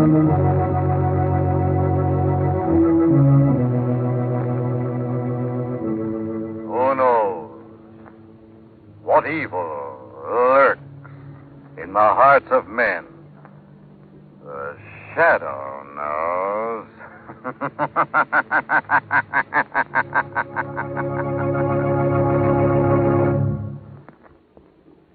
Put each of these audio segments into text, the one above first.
Who knows what evil lurks in the hearts of men? The shadow knows.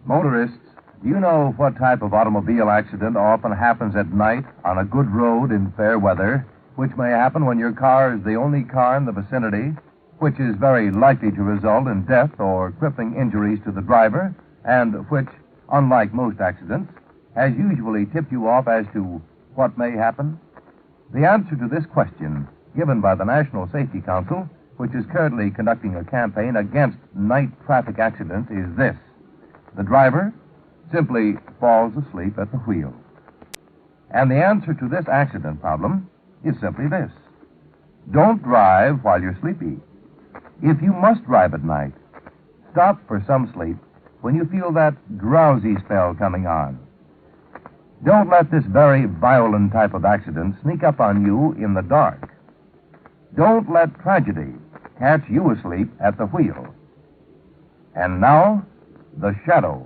Motorists, do you know what type of automobile accident often happens at night on a good road in fair weather, which may happen when your car is the only car in the vicinity, which is very likely to result in death or crippling injuries to the driver, and which, unlike most accidents, has usually tipped you off as to what may happen? The answer to this question, given by the National Safety Council, which is currently conducting a campaign against night traffic accidents, is this. The driver simply falls asleep at the wheel. And the answer to this accident problem is simply this. Don't drive while you're sleepy. If you must drive at night, stop for some sleep when you feel that drowsy spell coming on. Don't let this very violent type of accident sneak up on you in the dark. Don't let tragedy catch you asleep at the wheel. And now, the shadow.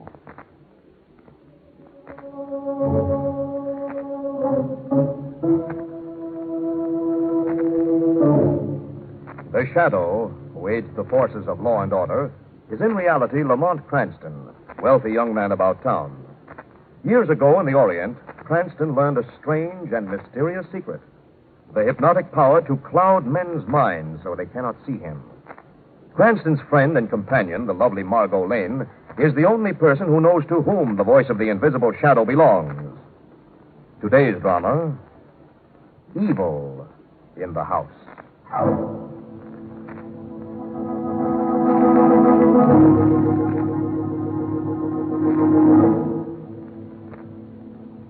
The shadow, who aids the forces of law and order, is in reality Lamont Cranston, wealthy young man about town. Years ago in the Orient, Cranston learned a strange and mysterious secret: the hypnotic power to cloud men's minds so they cannot see him. Cranston's friend and companion, the lovely Margo Lane, is the only person who knows to whom the voice of the invisible shadow belongs. Today's drama, Evil in the House.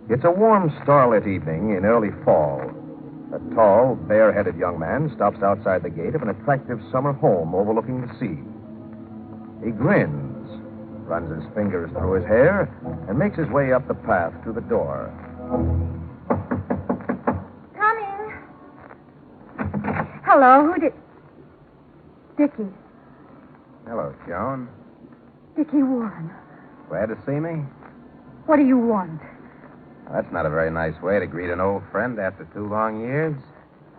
It's a warm, starlit evening in early fall. A tall, bare-headed young man stops outside the gate of an attractive summer home overlooking the sea. He grins, runs his fingers through his hair, and makes his way up the path to the door. Coming. Hello, Dickie. Hello, Joan. Dickie Warren. Glad to see me? What do you want? That's not a very nice way to greet an old friend after 2 long years.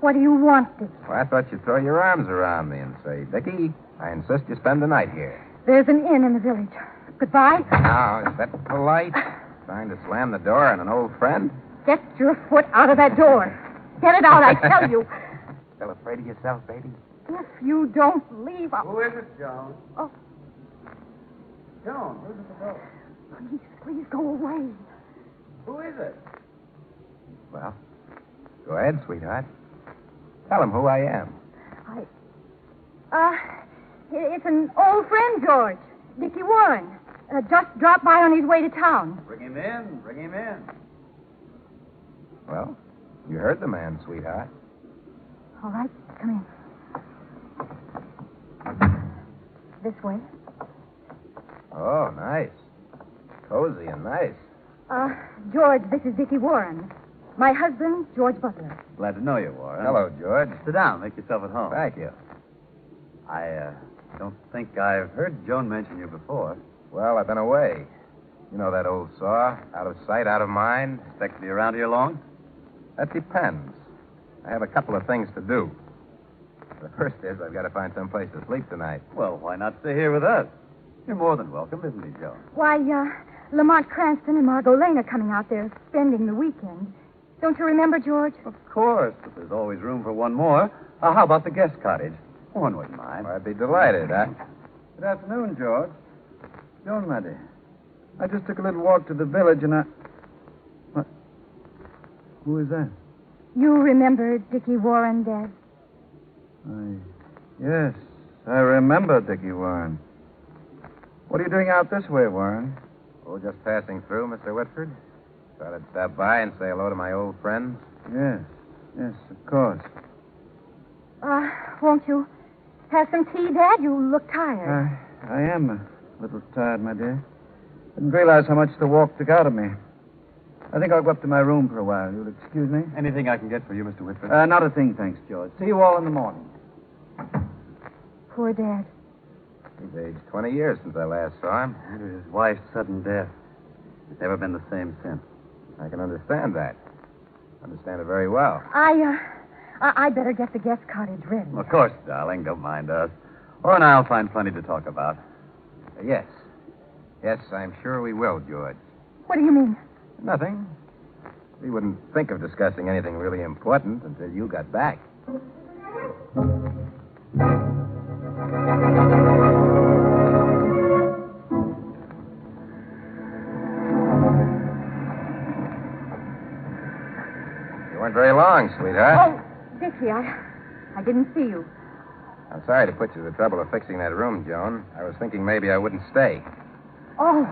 What do you want, Dickie? Well, I thought you'd throw your arms around me and say, Dickie, I insist you spend the night here. There's an inn in the village. Goodbye. Now, is that polite? Trying to slam the door on an old friend? Get your foot out of that door. Get it out, I tell you. Still afraid of yourself, baby? If you don't leave, I'll... Who is it, Joan? Oh, Joan, who's at the door? please go away. Who is it? Well, go ahead, sweetheart. Tell him who I am. It's an old friend, George. Dickie Warren. Just dropped by on his way to town. Bring him in. Bring him in. Well, you heard the man, sweetheart. All right, come in. This way. Oh, nice. Cozy and nice. George, this is Dickie Warren. My husband, George Butler. Glad to know you, Warren. Hello, George. Sit down. Make yourself at home. Thank you. I don't think I've heard Joan mention you before. Well, I've been away. You know that old saw? Out of sight, out of mind? Expect to be around here long? That depends. I have a couple of things to do. The first is I've got to find some place to sleep tonight. Well, why not stay here with us? You're more than welcome, isn't he, Joan? Why, Lamont Cranston and Margo Lane are coming out there spending the weekend. Don't you remember, George? Of course, but there's always room for one more. How about the guest cottage? One wouldn't mind. I'd be delighted. Good afternoon, George. Joan, my dear. I just took a little walk to the village and What? Who is that? You remember Dickie Warren, Dad? Yes, I remember Dickie Warren. What are you doing out this way, Warren? Oh, just passing through, Mr. Whitford. Thought I'd stop by and say hello to my old friends. Yes, of course. Won't you have some tea, Dad? You look tired. I am a little tired, my dear. Didn't realize how much the walk took out of me. I think I'll go up to my room for a while. You'll excuse me? Anything I can get for you, Mr. Whitford? Not a thing, thanks, George. See you all in the morning. Poor Dad. He's aged 20 years since I last saw him. His wife's sudden death. He's never been the same since. I can understand that. Understand it very well. I better get the guest cottage ready. Of course, darling. Don't mind us. Or and I'll find plenty to talk about. Yes. Yes, I'm sure we will, George. What do you mean? Nothing. We wouldn't think of discussing anything really important until you got back. You weren't very long, sweetheart. Oh, Dickie, I didn't see you. I'm sorry to put you to the trouble of fixing that room, Joan. I was thinking maybe I wouldn't stay. Oh.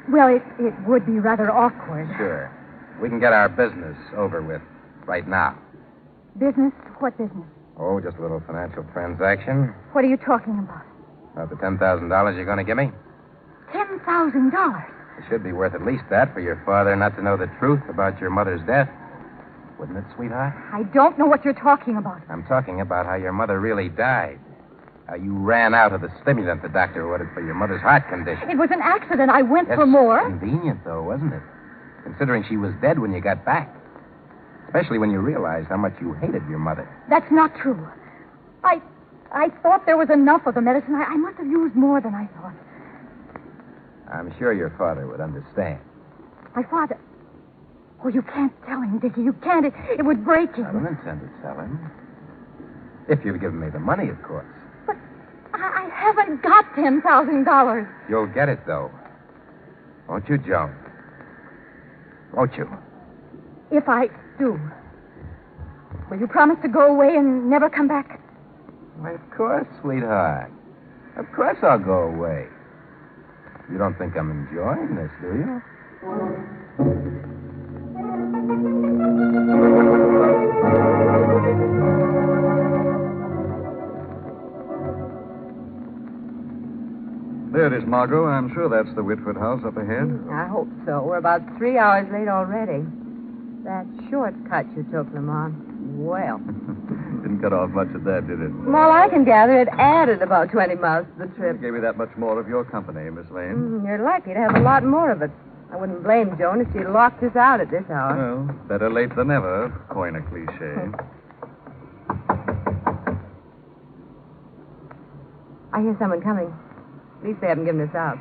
Well, it would be rather awkward. Sure. We can get our business over with right now. Business? What business? Oh, just a little financial transaction. What are you talking about? About the $10,000 you're going to give me? $10,000. It should be worth at least that for your father not to know the truth about your mother's death. Wouldn't it, sweetheart? I don't know what you're talking about. I'm talking about how your mother really died. How you ran out of the stimulant the doctor ordered for your mother's heart condition. It was an accident. I went That's for more. Convenient, though, wasn't it? Considering she was dead when you got back. Especially when you realized how much you hated your mother. That's not true. I thought there was enough of the medicine. I must have used more than I thought. I'm sure your father would understand. My father... Oh, you can't tell him, Dickie. You can't. It would break him. I don't intend to tell him. If you've given me the money, of course. But I haven't got $10,000. You'll get it, though. Won't you, Joan? Won't you? If I do, will you promise to go away and never come back? Why, of course, sweetheart. Of course I'll go away. You don't think I'm enjoying this, do you? There it is, Margo. I'm sure that's the Whitford house up ahead. I hope so. We're about 3 hours late already. That shortcut you took, Lamont. Well. Didn't cut off much of that, did it? From all I can gather, it added about 20 miles to the trip. Gave me that much more of your company, Miss Lane. You're likely to have a lot more of it. I wouldn't blame Joan if she locked us out at this hour. Well, better late than never. Coin a cliche. I hear someone coming. At least they haven't given us out.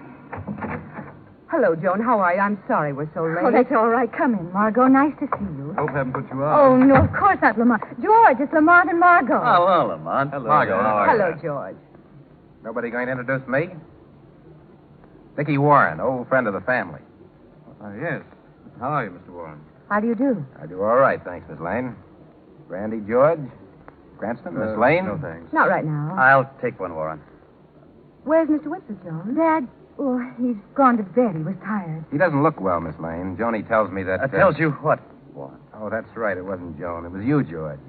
Hello, Joan. How are you? I'm sorry we're so late. Oh, that's all right. Come in, Margo. Nice to see you. Hope I haven't put you out. Oh, no, of course not, Lamont. George, it's Lamont and Margo. Oh, hello, Lamont. Hello. Margo, how are Hello, you? George. Nobody going to introduce me? Dickie Warren, old friend of the family. Yes. How are you, Mr. Warren? How do you do? I do all right, thanks, Miss Lane. Brandy, George? Cranston, Miss Lane? No, thanks. Not right now. I'll take one, Warren. Where's Mr. Whitford, Joan? Dad, oh, he's gone to bed. He was tired. He doesn't look well, Miss Lane. Joni tells me that... Tells you what, Warren? Oh, that's right. It wasn't Joan. It was you, George.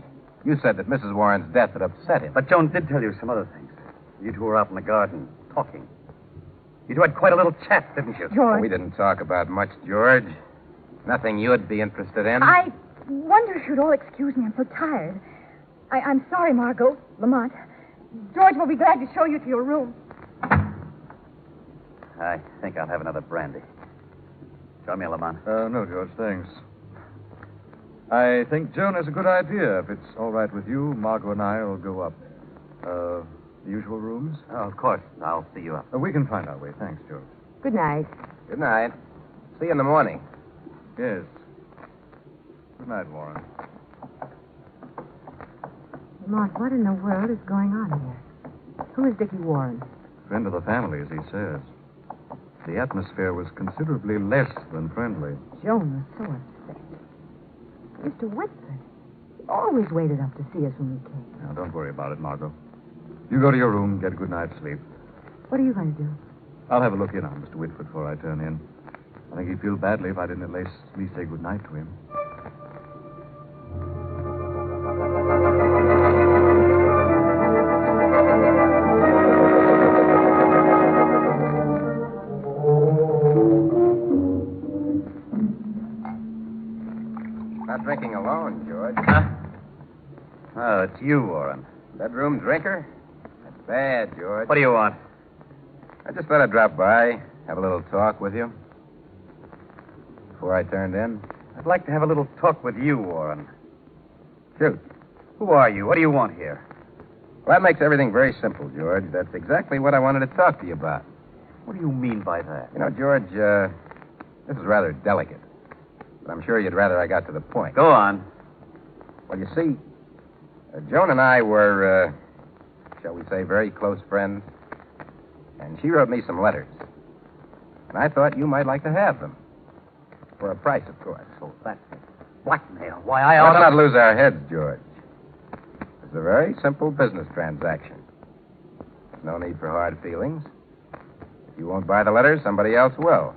You said that Mrs. Warren's death had upset him. But Joan did tell you some other things. You two were out in the garden, talking. You two had quite a little chat, didn't you? George, We didn't talk about much, George. Nothing you'd be interested in. I wonder if you'd all excuse me. I'm so tired. I'm sorry, Margo. Lamont. George will be glad to show you to your room. I think I'll have another brandy. Join me, Lamont. No, George, thanks. I think Joan has a good idea. If it's all right with you, Margo and I will go up. The usual rooms? Oh, of course. I'll see you up. We can find our way. Thanks, George. Good night. Good night. See you in the morning. Yes. Good night, Warren. Lamont, what in the world is going on here? Who is Dickie Warren? Friend of the family, as he says. The atmosphere was considerably less than friendly. Joan was so upset. Mr. Whitford. He always waited up to see us when we came. Now, don't worry about it, Margo. You go to your room, get a good night's sleep. What are you going to do? I'll have a look in on Mr. Whitford before I turn in. I think he'd feel badly if I didn't at least say good night to him. Not drinking alone, George. Huh? Oh, it's you, Warren. Bedroom drinker? That's bad, George. What do you want? I just thought I'd drop by, have a little talk with you. Before I turned in. I'd like to have a little talk with you, Warren. Shoot. Who are you? What do you want here? Well, that makes everything very simple, George. That's exactly what I wanted to talk to you about. What do you mean by that? You know, George, this is rather delicate. But I'm sure you'd rather I got to the point. Go on. Well, you see, Joan and I were, shall we say, very close friends. And she wrote me some letters. And I thought you might like to have them. For a price, of course. So that's blackmail. Why, I ought Let's to... not lose our heads, George. It's a very simple business transaction. There's no need for hard feelings. If you won't buy the letters, somebody else will.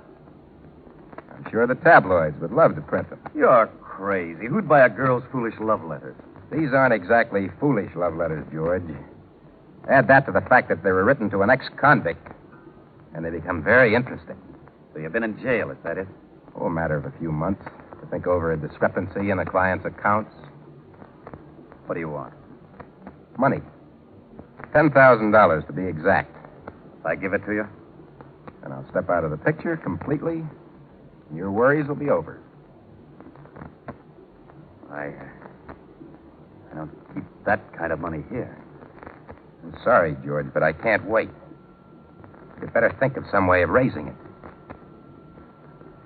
I'm sure the tabloids would love to print them. You're crazy. Who'd buy a girl's foolish love letters? These aren't exactly foolish love letters, George. Add that to the fact that they were written to an ex-convict, and they become very interesting. So you've been in jail, is that it? Oh, a matter of a few months to think over a discrepancy in the client's accounts. What do you want? Money. $10,000 to be exact. If I give it to you? And I'll step out of the picture completely, and your worries will be over. I don't keep that kind of money here. I'm sorry, George, but I can't wait. You'd better think of some way of raising it.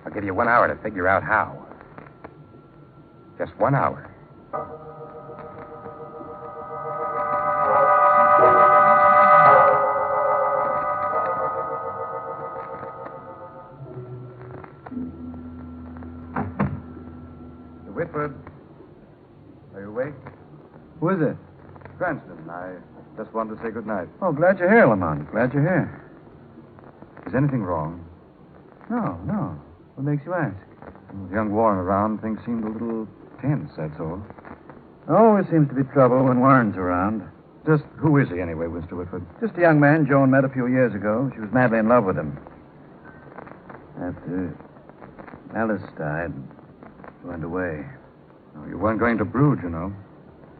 I'll give you 1 hour to figure out how. Just 1 hour. Mr. Whitford, are you awake? Who is it? Cranston, I just wanted to say good night. Oh, glad you're here, Lamont. Glad you're here. Is anything wrong? No. What makes you ask? With young Warren around, things seemed a little tense, that's all. Always seems to be trouble when Warren's around. Just who is he anyway, Mr. Whitford? Just a young man Joan met a few years ago. She was madly in love with him. After Alice died, she went away. Oh, you weren't going to brood, you know.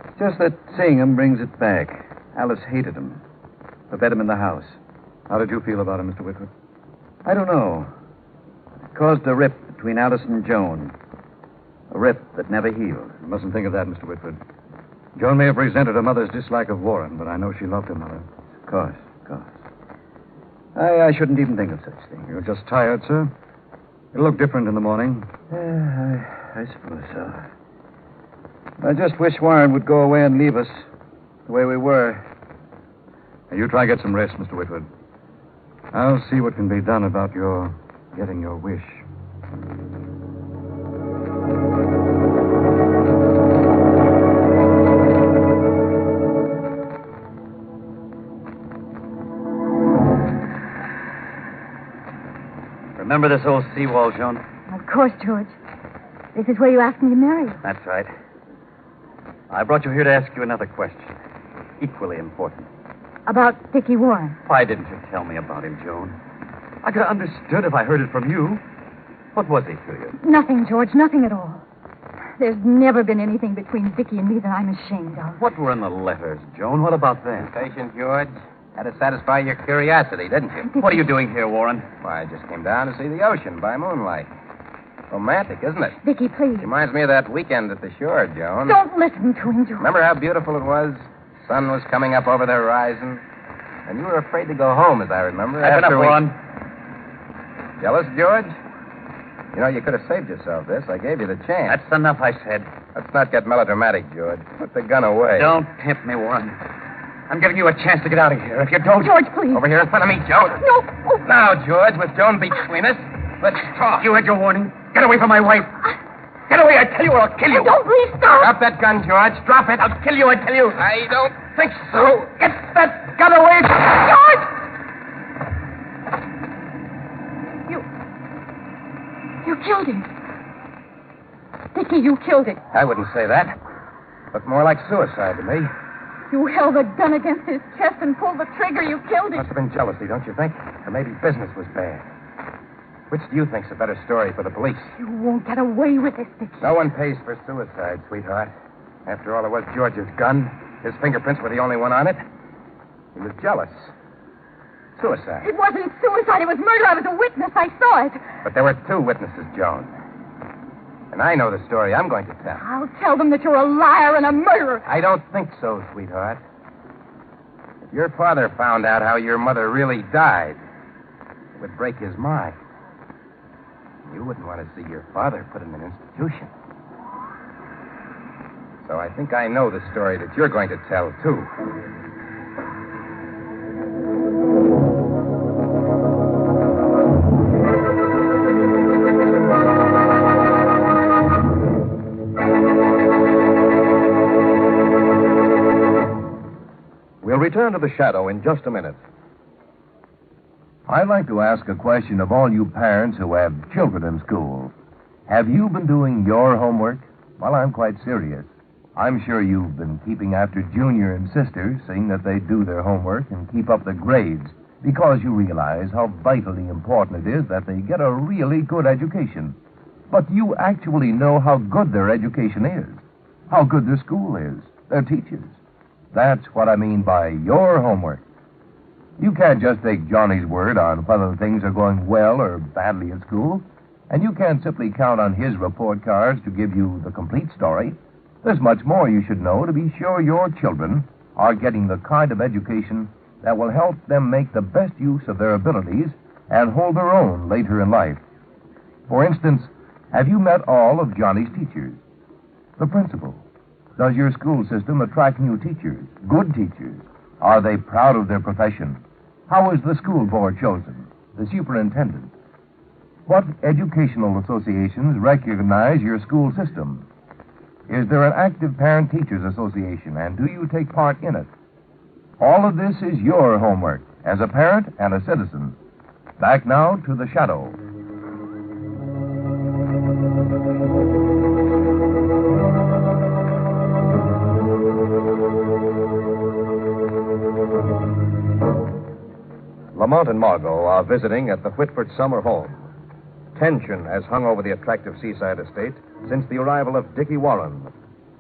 It's just that seeing him brings it back. Alice hated him. Forbade him in the house. How did you feel about him, Mr. Whitford? I don't know. It caused a rip between Alice and Joan. A rip that never healed. You mustn't think of that, Mr. Whitford. Joan may have resented her mother's dislike of Warren, but I know she loved her mother. Of course. I shouldn't even think of such things. You're just tired, sir. It'll look different in the morning. I suppose so. I just wish Warren would go away and leave us the way we were. Now, you try get some rest, Mr. Whitford. I'll see what can be done about your getting your wish. Remember this old seawall, Joan? Of course, George. This is where you asked me to marry you. That's right. I brought you here to ask you another question. Equally important. About Dickie Warren. Why didn't you tell me about him, Joan? I could have understood if I heard it from you. What was he to you? Nothing, George. Nothing at all. There's never been anything between Dickie and me that I'm ashamed of. What were in the letters, Joan? What about them? Patient, George. Had to satisfy your curiosity, didn't you? What are you doing here, Warren? Why, I just came down to see the ocean by moonlight. Romantic, isn't it? Dickie, please. Reminds me of that weekend at the shore, Joan. Don't listen to him, George. Remember how beautiful it was? Sun was coming up over the horizon. And you were afraid to go home, as I remember. That's enough, Warren. Jealous, George? You know, you could have saved yourself this. I gave you the chance. That's enough, I said. Let's not get melodramatic, George. Put the gun away. Don't tempt me, Warren. I'm giving you a chance to get out of here. If you don't... George, please. Over here in front of me, Joan. No. Oh. Now, George, with Joan between us, let's talk. You had your warning. Get away from my wife. Get away, I tell you, or I'll kill you. Oh, don't, please, stop. Drop that gun, George. Drop it. I'll kill you, I tell you. I don't think so. Get that gun away. George! You killed him. Dickie, you killed him. I wouldn't say that. Looked more like suicide to me. You held the gun against his chest and pulled the trigger. You killed him. Must have been jealousy, don't you think? Or maybe business was bad. Which do you think's a better story for the police? You won't get away with this, Dickie. No one pays for suicide, sweetheart. After all, it was George's gun. His fingerprints were the only one on it. He was jealous. Suicide. It wasn't suicide. It was murder. I was a witness. I saw it. But there were two witnesses, Joan. And I know the story I'm going to tell. I'll tell them that you're a liar and a murderer. I don't think so, sweetheart. If your father found out how your mother really died, it would break his mind. You wouldn't want to see your father put in an institution. So I think I know the story that you're going to tell, too. We'll return to the shadow in just a minute. I'd like to ask a question of all you parents who have children in school. Have you been doing your homework? Well, I'm quite serious. I'm sure you've been keeping after Junior and Sister, seeing that they do their homework and keep up their grades, because you realize how vitally important it is that they get a really good education. But you actually know how good their education is, how good their school is, their teachers. That's what I mean by your homework. You can't just take Johnny's word on whether things are going well or badly at school, and you can't simply count on his report cards to give you the complete story. There's much more you should know to be sure your children are getting the kind of education that will help them make the best use of their abilities and hold their own later in life. For instance, have you met all of Johnny's teachers? The principal? Does your school system attract new teachers, good teachers? Are they proud of their profession? How is the school board chosen? The superintendent? What educational associations recognize your school system? Is there an active parent-teachers association, and do you take part in it? All of this is your homework as a parent and a citizen. Back now to the shadow. Lamont and Margo are visiting at the Whitford summer home. Tension has hung over the attractive seaside estate since the arrival of Dickie Warren,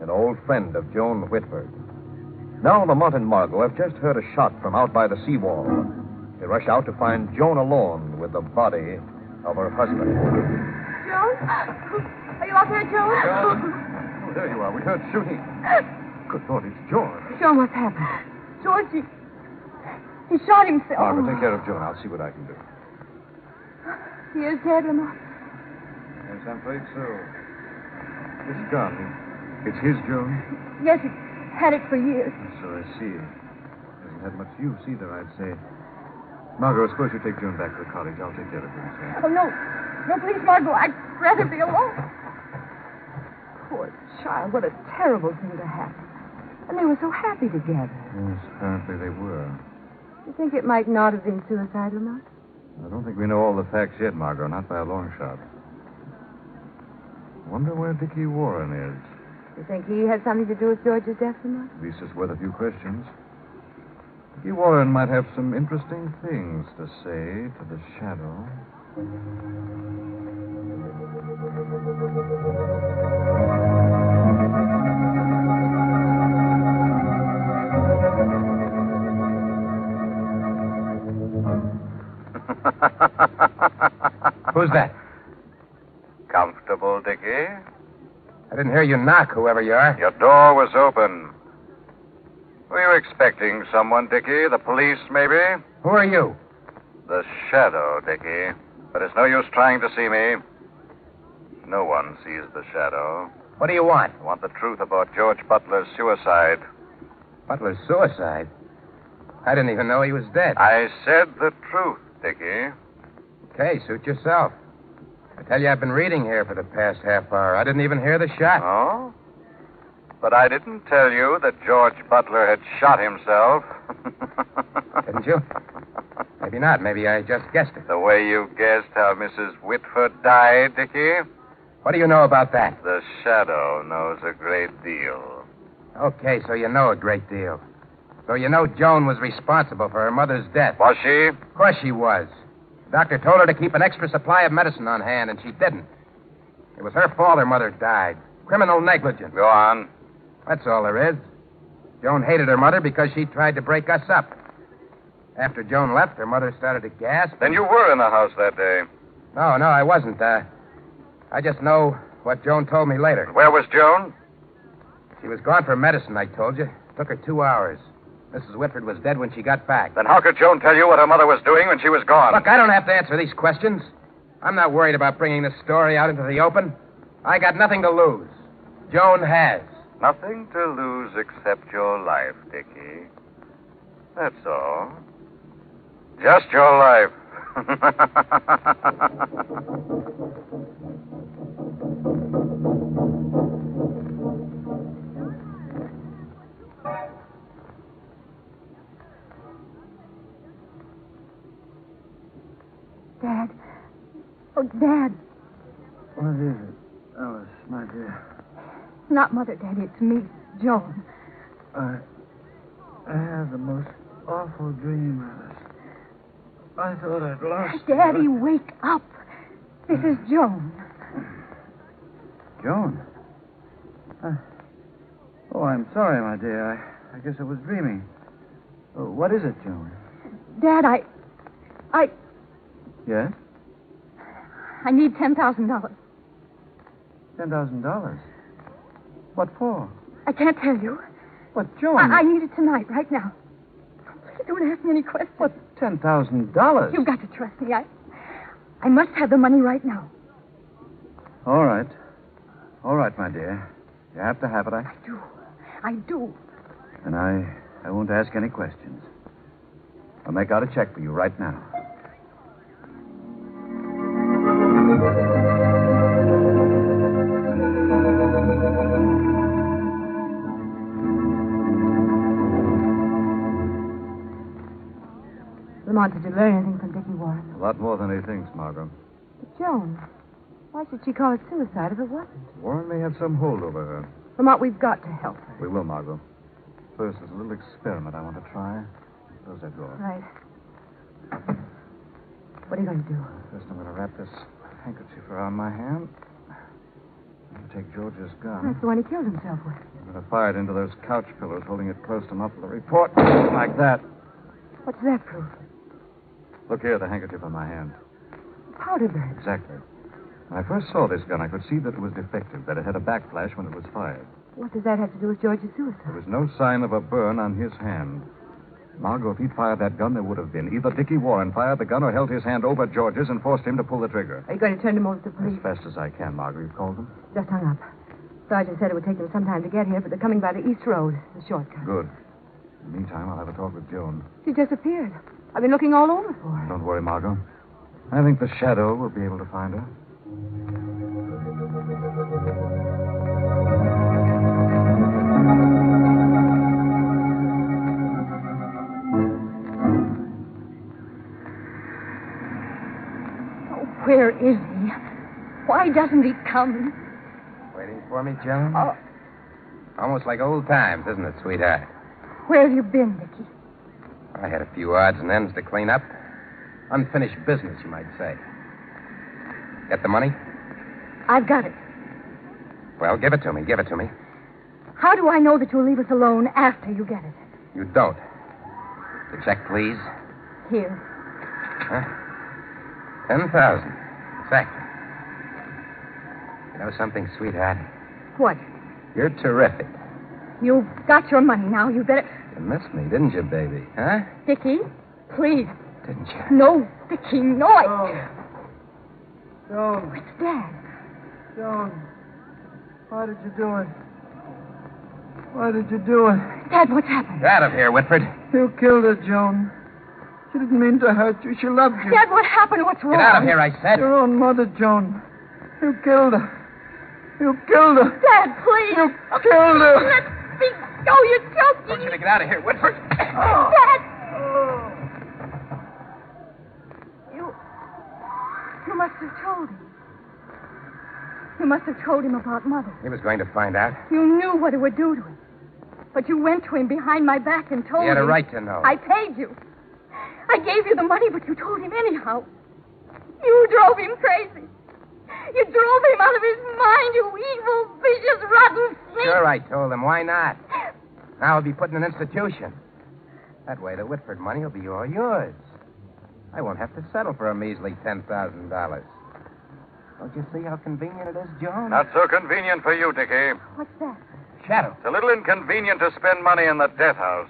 an old friend of Joan Whitford. Now Lamont and Margo have just heard a shot from out by the seawall. They rush out to find Joan alone with the body of her husband. Joan? Are you up here, Joan? Oh, there you are. We heard shooting. Good Lord, it's George. Joan, what's happened? George, he shot himself. Margaret, take care of Joan. I'll see what I can do. He is dead, Lamont. Yes, I'm afraid so. This gun, it's his, Joan? Yes, he's had it for years. So I see. Hasn't had much use either, I'd say. Margot, suppose you take Joan back to the cottage. I'll take care of her. Oh, no. No, please, Margo. I'd rather be alone. Poor child, what a terrible thing to happen. And they were so happy together. Yes, apparently they were. You think it might not have been suicide, Lamont? I don't think we know all the facts yet, Margot. Not by a long shot. Wonder where Dickie Warren is. You think he had something to do with George's death, Lamont? At least it's worth a few questions. Dickie Warren might have some interesting things to say to the shadow. Who's that? Comfortable, Dickie? I didn't hear you knock, whoever you are. Your door was open. Were you expecting someone, Dickie? The police, maybe? Who are you? The shadow, Dickie. But it's no use trying to see me. No one sees the shadow. What do you want? I want the truth about George Butler's suicide. Butler's suicide? I didn't even know he was dead. I said the truth, Dickie. Okay, suit yourself. I tell you, I've been reading here for the past half hour. I didn't even hear the shot. Oh? But I didn't tell you that George Butler had shot himself. Didn't you? Maybe not. Maybe I just guessed it. The way you guessed how Mrs. Whitford died, Dickie? What do you know about that? The shadow knows a great deal. Okay, so you know a great deal. So you know Joan was responsible for her mother's death. Was she? Of course she was. Doctor told her to keep an extra supply of medicine on hand, and she didn't. It was her fault her mother died. Criminal negligence. Go on. That's all there is. Joan hated her mother because she tried to break us up. After Joan left, her mother started to gasp. Then you were in the house that day. No, I wasn't. I just know what Joan told me later. Where was Joan? She was gone for medicine, I told you. Took her 2 hours. Mrs. Whitford was dead when she got back. Then how could Joan tell you what her mother was doing when she was gone? Look, I don't have to answer these questions. I'm not worried about bringing this story out into the open. I got nothing to lose. Joan has. Nothing to lose except your life, Dickie. That's all. Just your life. Dad. Oh, Dad. What is it, Alice, my dear? Not Mother, Daddy. It's me, Joan. I had the most awful dream, Alice. I thought I'd lost you. Daddy, wake up. This is Joan. Joan? Oh, I'm sorry, my dear. I guess I was dreaming. Oh, what is it, Joan? Dad, I Yes? I need $10,000. $10,000? What for? I can't tell you. What, Joan? I need it tonight, right now. Please don't ask me any questions. What, $10,000? You've got to trust me. I must have the money right now. All right. All right, my dear. You have to have it, I do. And I won't ask any questions. I'll make out a check for you right now. Lamont, did you learn anything from Dickie Warren? A lot more than he thinks, Margo. But Joan, why should she call it suicide if it wasn't? Warren may have some hold over her. Lamont, we've got to help her. We will, Margo. First, there's a little experiment I want to try. Close that door. Right. What are you going to do? First, I'm going to wrap this handkerchief around my hand. I'm going to take George's gun. That's the one he killed himself with. I'm going to fire it into those couch pillows, holding it close to muffle the report. Like that. What's that proof? Look here, the handkerchief on my hand. Powder burn. Exactly. When I first saw this gun, I could see that it was defective, that it had a backflash when it was fired. What does that have to do with George's suicide? There was no sign of a burn on his hand. Margo, if he'd fired that gun, there would have been. Either Dickie Warren fired the gun or held his hand over George's and forced him to pull the trigger. Are you going to turn him over to the police? As fast as I can, Margo. You've called them? Just hung up. Sergeant said it would take them some time to get here, but they're coming by the East Road, the shortcut. Good. In the meantime, I'll have a talk with Joan. She disappeared. I've been looking all over for her. Don't worry, Margo. I think the Shadow will be able to find her. Oh, where is he? Why doesn't he come? Waiting for me, Joan? Oh, Almost like old times, isn't it, sweetheart? where have you been, Dickie? I had a few odds and ends to clean up. Unfinished business, you might say. Get the money? I've got it. Well, give it to me. Give it to me. How do I know that you'll leave us alone after you get it? You don't. The check, please. Here. Huh? 10,000. Exactly. You know something, sweetheart? What? You're terrific. You've got your money now. You better... You missed me, didn't you, baby? Huh? Dickie, please. Didn't you? No, Dickie, no. Joan. It's Dad. Joan. Why did you do it? Why did you do it? Dad, what's happened? Get out of here, Whitford. You killed her, Joan. She didn't mean to hurt you. She loved you. Dad, what happened? What's wrong? Get out of here, I said. Your own mother, Joan. You killed her. You killed her. Dad, please. You killed her. Let me go. You're I want joking. you to get out of here, Whitford. Dad. You must have told him. You must have told him about Mother. He was going to find out. You knew what it would do to him. But you went to him behind my back and told him. He had a right to know. I paid you. I gave you the money, but you told him anyhow. You drove him crazy. You drove him out of his mind, you evil, vicious, rotten snake. Sure, I told him. Why not? Now he'll be put in an institution. That way the Whitford money will be all yours. I won't have to settle for a measly $10,000. Don't you see how convenient it is, Joan? Not so convenient for you, Dickie. What's that? Shadow. It's a little inconvenient to spend money in the death house.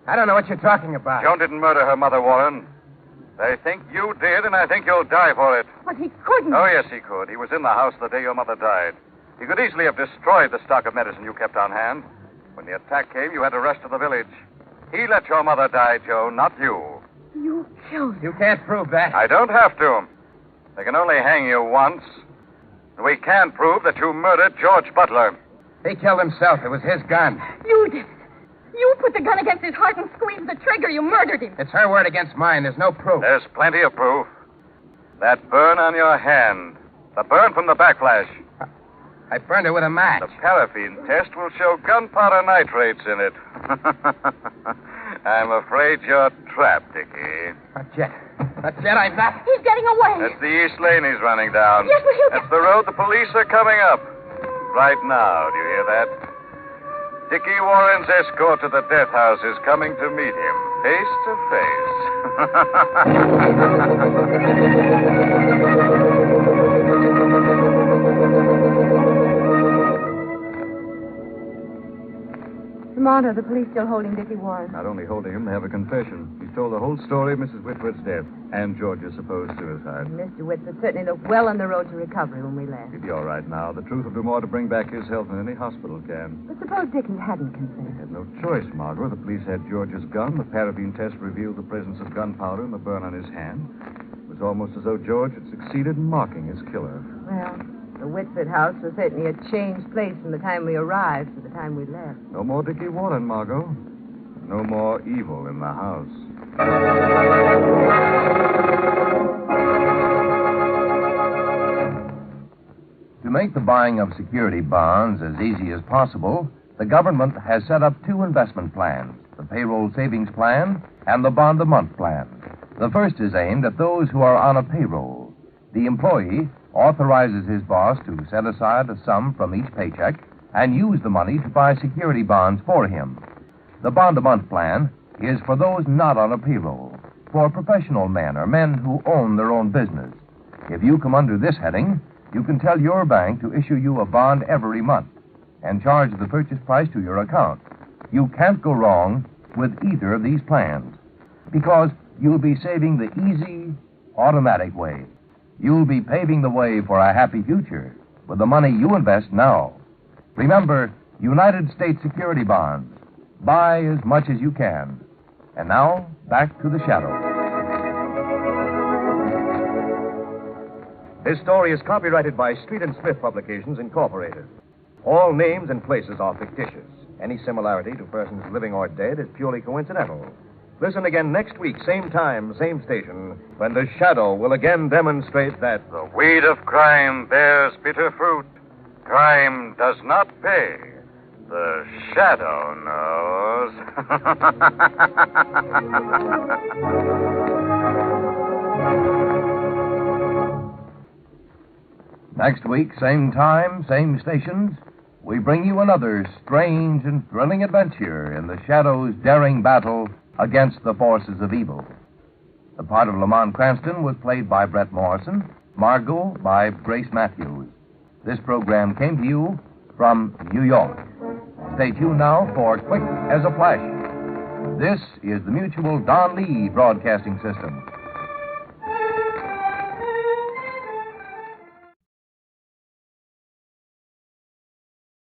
I don't know what you're talking about. Joan didn't murder her mother, Warren. They think you did, and I think you'll die for it. But he couldn't. Oh, yes, he could. He was in the house the day your mother died. He could easily have destroyed the stock of medicine you kept on hand. When the attack came, you had to rush to the village. He let your mother die, Joan, not you. You killed her. You can't prove that. I don't have to. They can only hang you once. We can prove that you murdered George Butler. He killed himself. It was his gun. You did it. You put the gun against his heart and squeezed the trigger. You murdered him. It's her word against mine. There's no proof. There's plenty of proof. That burn on your hand. The burn from the backflash. I burned it with a match. The paraffin test will show gunpowder nitrates in it. I'm afraid you're trapped, Dickie. Not yet. Not yet. I'm not. He's getting away. That's the East Lane he's running down. Yes, but he'll That's the road the police are coming up. Right now, do you hear that? Dickie Warren's escort to the death house is coming to meet him, face to Lamont, are the police still holding Dickie Warren? Not only holding him, they have a confession. He told the whole story of Mrs. Whitford's death and George's supposed suicide. Mr. Whitford certainly looked well on the road to recovery when we left. He'll be all right now. The truth will do more to bring back his health than any hospital can. But suppose Dickie hadn't He confessed. had no choice, Margo. The police had George's gun. The paraffin test revealed the presence of gunpowder and the burn on his hand. It was almost as though George had succeeded in marking his killer. Well, the Whitford house was certainly a changed place from the time we arrived to the time we left. No more Dickie Warren, Margo. No more evil in the house. To make the buying of security bonds as easy as possible, the government has set up two investment plans, the payroll savings plan and the bond-a-month plan. The first is aimed at those who are on a payroll. The employee authorizes his boss to set aside a sum from each paycheck and use the money to buy security bonds for him. The bond-a-month plan is for those not on a payroll, for professional men or men who own their own business. If you come under this heading, you can tell your bank to issue you a bond every month and charge the purchase price to your account. You can't go wrong with either of these plans because you'll be saving the easy, automatic way. You'll be paving the way for a happy future with the money you invest now. Remember, United States security bonds. Buy as much as you can. And now, back to the Shadow. This story is copyrighted by Street and Smith Publications, Incorporated. All names and places are fictitious. Any similarity to persons living or dead is purely coincidental. Listen again next week, same time, same station, when the Shadow will again demonstrate that The weed of crime bears bitter fruit. Crime does not pay. The Shadow knows. Next week, same time, same stations, we bring you another strange and thrilling adventure in the Shadow's daring battle against the forces of evil. The part of Lamont Cranston was played by Brett Morrison, Margo by Grace Matthews. This program came to you from New York. Stay tuned now for Quick as a Flash. This is the Mutual Don Lee Broadcasting System.